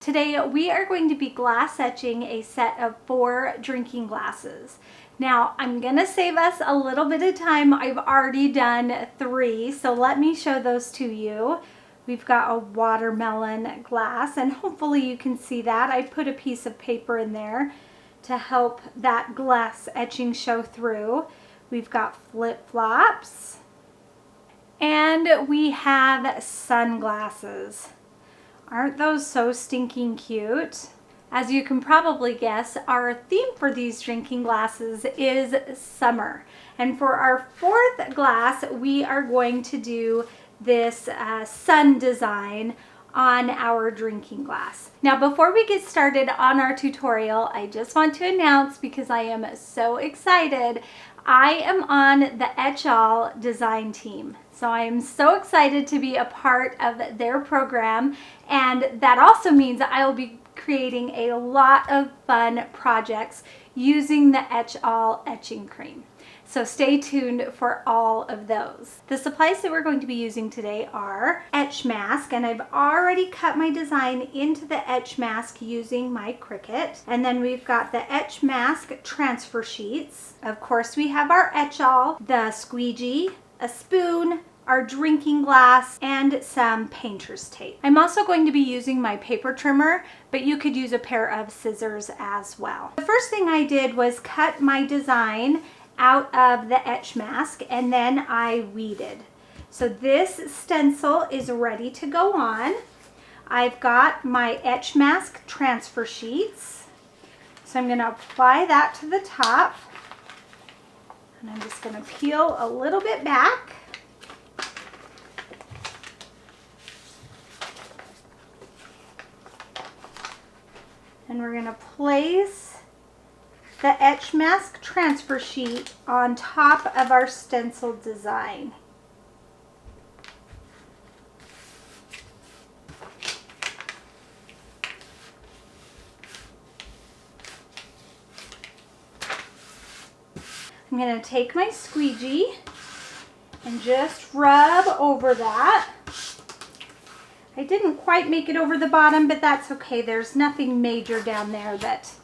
Today we are going to be glass etching a set of 4 drinking glasses. Now I'm gonna save us a little bit of time. I've already done 3, so let me show those to you. We've got a watermelon glass, and hopefully you can see that. I put a piece of paper in there to help that glass etching show through. We've got flip-flops, and we have sunglasses. Aren't those so stinking cute? As you can probably guess, our theme for these drinking glasses is summer. And for our 4th glass, we are going to do this sun design on our drinking glass. Now, before we get started on our tutorial, I just want to announce, because I am so excited, I am on the Etchall design team. So I am so excited to be a part of their program, and that also means that I will be creating a lot of fun projects using the Etchall etching cream. So stay tuned for all of those. The supplies that we're going to be using today are etch mask, and I've already cut my design into the etch mask using my Cricut. And then we've got the etch mask transfer sheets. Of course, we have our Etchall, the squeegee, a spoon, our drinking glass, and some painter's tape. I'm also going to be using my paper trimmer, but you could use a pair of scissors as well. The first thing I did was cut my design out of the etch mask, and then I weeded. So this stencil is ready to go on. I've got my etch mask transfer sheets. So I'm going to apply that to the top, and I'm just going to peel a little bit back. And we're going to place the etch mask transfer sheet on top of our stencil design. I'm going to take my squeegee and just rub over that. I didn't quite make it over the bottom, but that's okay. There's nothing major down there that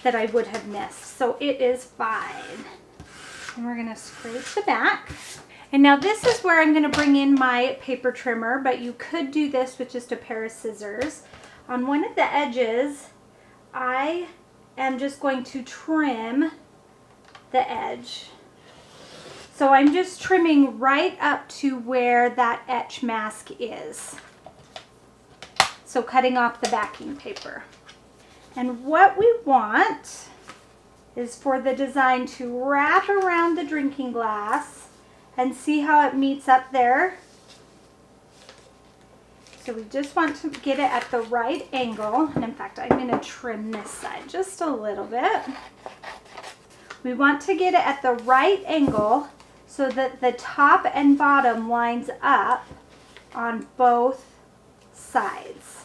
I would have missed, so it is fine. And we're going to scrape the back. And now this is where I'm going to bring in my paper trimmer, but you could do this with just a pair of scissors. On one of the edges, I am just going to trim the edge. So I'm just trimming right up to where that etch mask is. So cutting off the backing paper. And what we want is for the design to wrap around the drinking glass, and see how it meets up there. So we just want to get it at the right angle. And in fact, I'm going to trim this side just a little bit. We want to get it at the right angle so that the top and bottom lines up on both sides.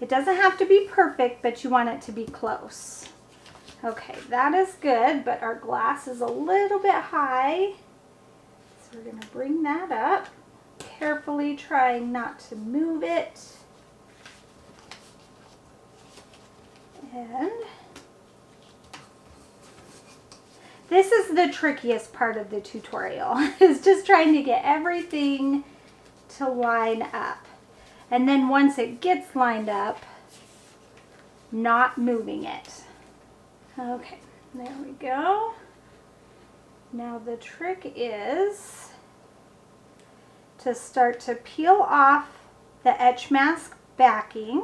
It doesn't have to be perfect, but you want it to be close. Okay, that is good, but our glass is a little bit high. So we're going to bring that up, carefully trying not to move it. And this is the trickiest part of the tutorial, is just trying to get everything to line up. And then once it gets lined up, not moving it. Okay, there we go. Now the trick is to start to peel off the etch mask backing.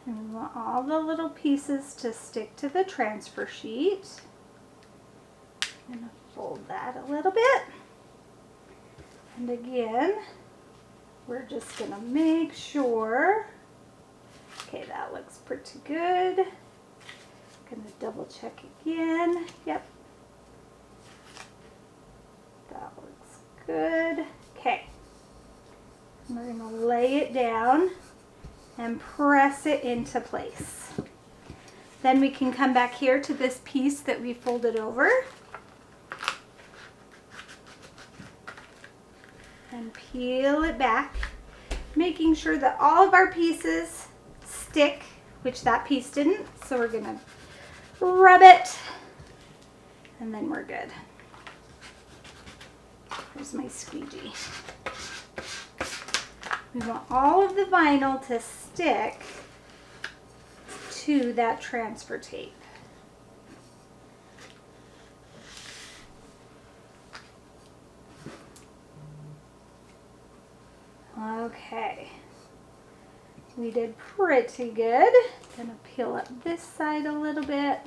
And we want all the little pieces to stick to the transfer sheet. I'm going to fold that a little bit. And again, we're just going to make sure. Okay, that looks pretty good. Going to double check again. Yep. That looks good. Okay. We're going to lay it down and press it into place. Then we can come back here to this piece that we folded over and peel it back. making sure that all of our pieces stick, which that piece didn't. So we're gonna rub it and then we're good. Here's my squeegee. We want all of the vinyl to stick to that transfer tape. Okay, we did pretty good. Gonna peel up this side a little bit.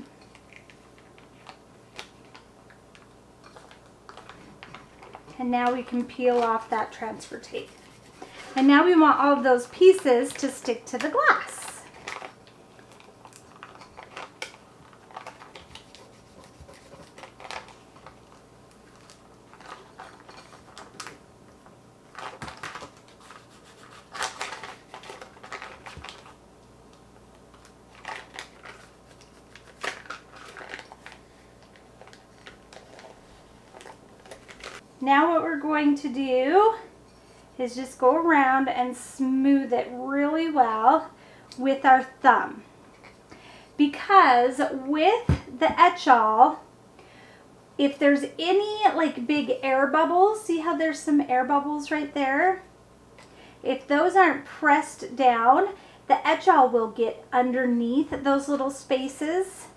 And now we can peel off that transfer tape. And now we want all of those pieces to stick to the glass. Now what we're going to do is just go around and smooth it really well with our thumb. Because with the Etchall, if there's any like big air bubbles, see how there's some air bubbles right there? If those aren't pressed down, the Etchall will get underneath those little spaces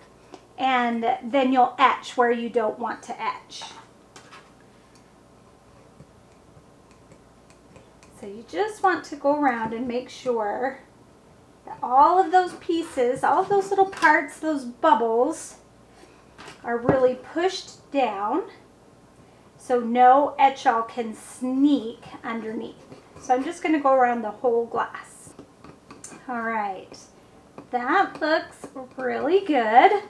and then you'll etch where you don't want to etch. So you just want to go around and make sure that all of those pieces, all of those little parts, those bubbles are really pushed down so no Etchall can sneak underneath. So I'm just going to go around the whole glass. All right, that looks really good.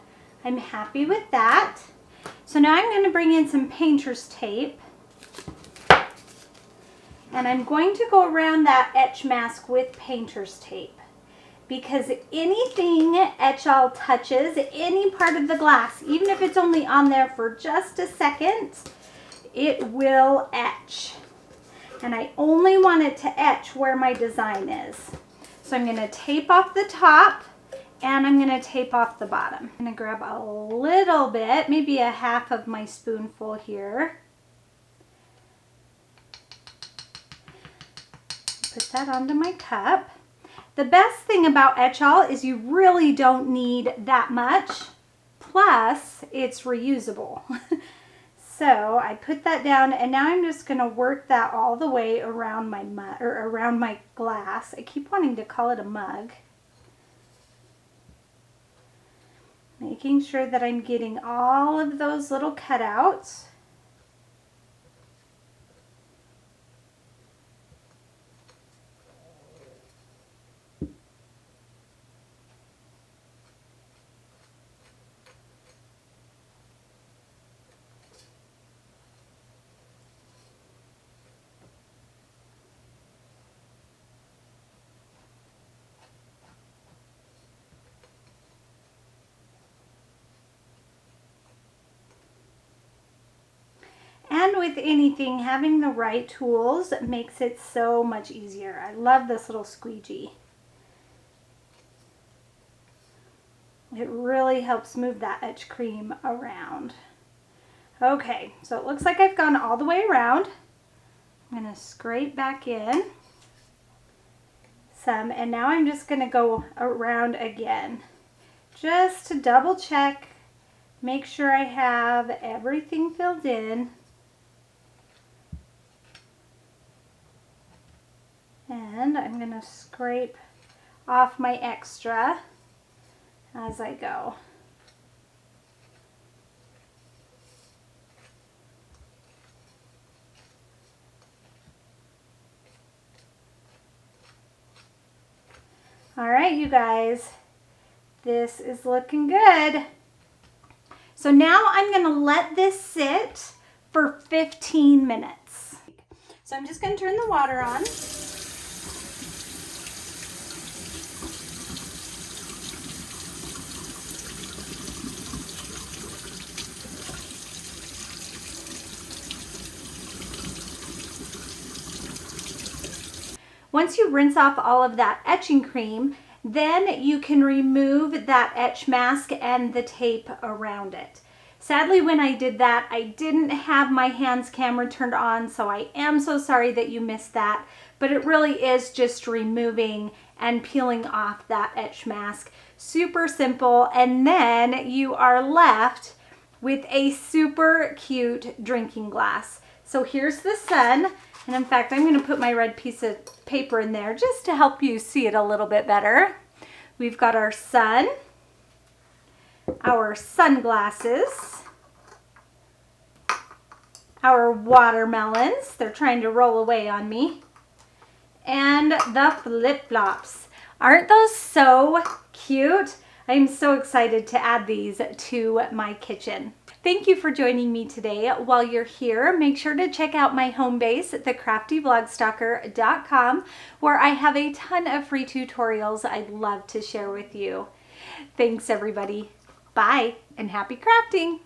I'm happy with that. So now I'm going to bring in some painter's tape. And I'm going to go around that etch mask with painter's tape because anything Etchall touches, any part of the glass, even if it's only on there for just a second, it will etch. And I only want it to etch where my design is. So I'm going to tape off the top and I'm going to tape off the bottom. I'm going to grab a little bit, maybe a half of my spoonful here. Put that onto my cup. The best thing about Etchall is you really don't need that much, plus it's reusable. So I put that down and now I'm just going to work that all the way around my mug, or around my glass. I keep wanting to call it a mug. Making sure that I'm getting all of those little cutouts. And with anything, having the right tools makes it so much easier. I love this little squeegee. It really helps move that etch cream around. Okay, so it looks like I've gone all the way around. I'm going to scrape back in some, and now I'm just going to go around again just to double check, make sure I have everything filled in. And I'm going to scrape off my extra as I go. All right, you guys, this is looking good. So now I'm going to let this sit for 15 minutes. So I'm just going to turn the water on. Once you rinse off all of that etching cream, then you can remove that etch mask and the tape around it. Sadly, when I did that, I didn't have my hands camera turned on, so I am so sorry that you missed that, but it really is just removing and peeling off that etch mask. Super simple, and then you are left with a super cute drinking glass. So here's the sun, and in fact, I'm going to put my red piece of paper in there just to help you see it a little bit better. We've got our sun, our sunglasses, our watermelons, they're trying to roll away on me, and the flip-flops. Aren't those so cute? I'm so excited to add these to my kitchen. Thank you for joining me today. While you're here, make sure to check out my home base at thecraftyblogStalker.com, where I have a ton of free tutorials I'd love to share with you. Thanks everybody. Bye and happy crafting.